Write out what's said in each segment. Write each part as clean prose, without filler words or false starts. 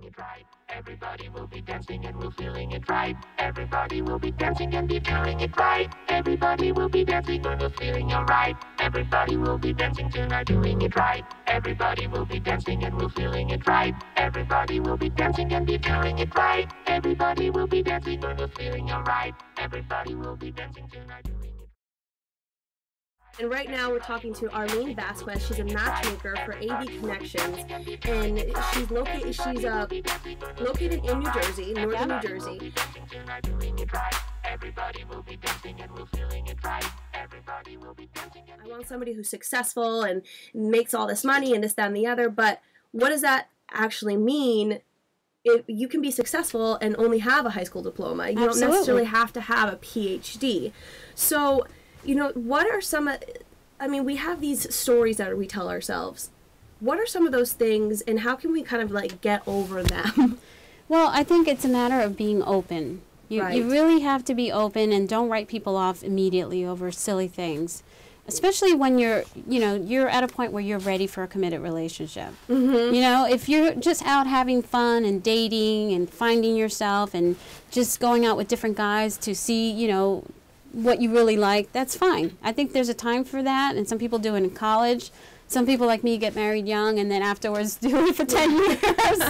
it right. Everybody will be dancing and we're feeling it right. Everybody will be dancing and be feeling it right. Everybody will be dancing and we're feeling alright. Everybody will be dancing tonight, doing it right. Everybody will be dancing and we're feeling it right. Everybody will be dancing and be feeling it right. Everybody will be dancing and we're feeling alright. Everybody will be dancing tonight, doing it right. And right now we're talking to Arlene Vasquez. She's a matchmaker for AV Connections, and she's located in New Jersey, northern New Jersey. I want somebody who's successful and makes all this money and this, that, and the other, but what does that actually mean? If you can be successful and only have a high school diploma. You don't necessarily have to have a PhD. So, you know, what are some, I mean, we have these stories that we tell ourselves. What are some of those things, and how can we kind of like get over them? Well, I think it's a matter of being open. You really have to be open and don't write people off immediately over silly things. Especially when you're at a point where you're ready for a committed relationship. Mm-hmm. You know, if you're just out having fun and dating and finding yourself and just going out with different guys to see, you know, what you really like, that's fine. I think there's a time for that, and some people do it in college. Some people like me get married young and then afterwards do it for 10 years.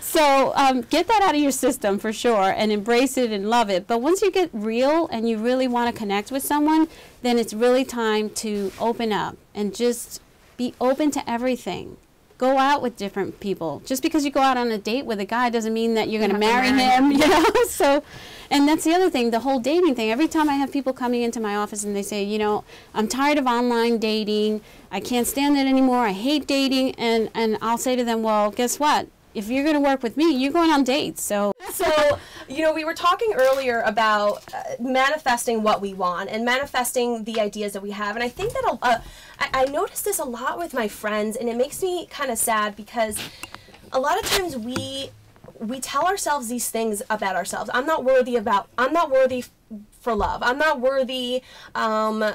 So get that out of your system for sure and embrace it and love it. But once you get real and you really want to connect with someone, then it's really time to open up and just be open to everything. Go out with different people. Just because you go out on a date with a guy doesn't mean that you're going to marry him, you know? So, and that's the other thing, the whole dating thing. Every time I have people coming into my office and they say, you know, I'm tired of online dating. I can't stand it anymore. I hate dating. And I'll say to them, well, guess what? If you're going to work with me, you're going on dates. So, you know, we were talking earlier about manifesting what we want and manifesting the ideas that we have. And I think that I notice this a lot with my friends, and it makes me kind of sad because a lot of times we tell ourselves these things about ourselves. I'm not worthy for love. I'm not worthy. I'm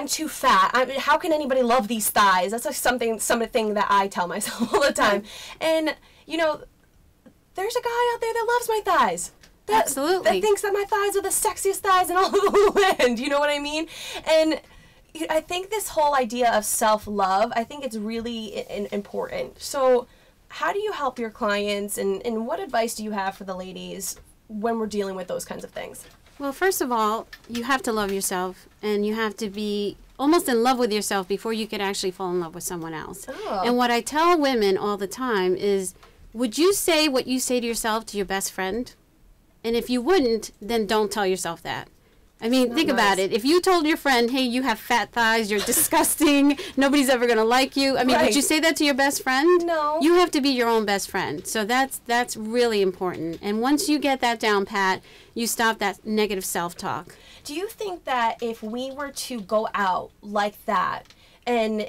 too fat. How can anybody love these thighs? That's like something that I tell myself all the time. And, you know, there's a guy out there that loves my thighs. Absolutely. That thinks that my thighs are the sexiest thighs in all of the land. You know what I mean? And I think this whole idea of self-love, I think it's really important. So how do you help your clients, and what advice do you have for the ladies when we're dealing with those kinds of things? Well, first of all, you have to love yourself, and you have to be almost in love with yourself before you could actually fall in love with someone else. Oh. And what I tell women all the time is, would you say what you say to yourself to your best friend? And if you wouldn't, then don't tell yourself that. I mean, think about it. If you told your friend, hey, you have fat thighs, you're disgusting, nobody's ever going to like you. I mean, would you say that to your best friend? No. You have to be your own best friend. So that's really important. And once you get that down pat, you stop that negative self-talk. Do you think that if we were to go out like that and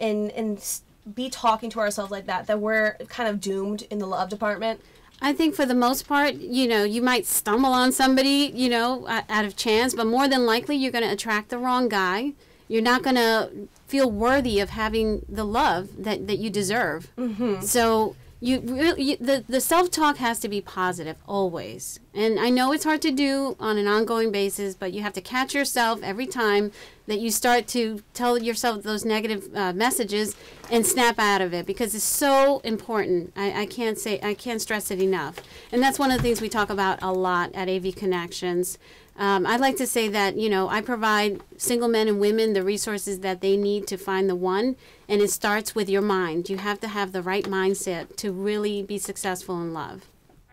be talking to ourselves like that we're kind of doomed in the love department? I think for the most part, you know, you might stumble on somebody, you know, out of chance, but more than likely you're going to attract the wrong guy. You're not going to feel worthy of having the love that you deserve. Mm-hmm. So the self-talk has to be positive always. And I know it's hard to do on an ongoing basis, but you have to catch yourself every time that you start to tell yourself those negative messages and snap out of it, because it's so important. I can't stress it enough. And that's one of the things we talk about a lot at AV Connections. I'd like to say that, you know, I provide single men and women the resources that they need to find the one, and it starts with your mind. You have to have the right mindset to really be successful in love.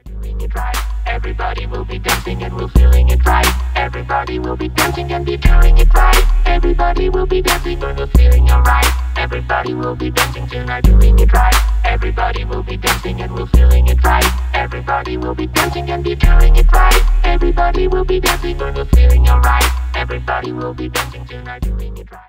Doing it right. Everybody will be dancing and we're feeling it right. Everybody will be dancing and be feeling it right. Everybody will be dancing and we're feeling alright. Everybody will be dancing tonight, doing it right. Everybody will be dancing and we're feeling it right. Everybody will be dancing and be feeling it right. Everybody will be dancing and we're feeling alright. Everybody will be dancing tonight, doing it right.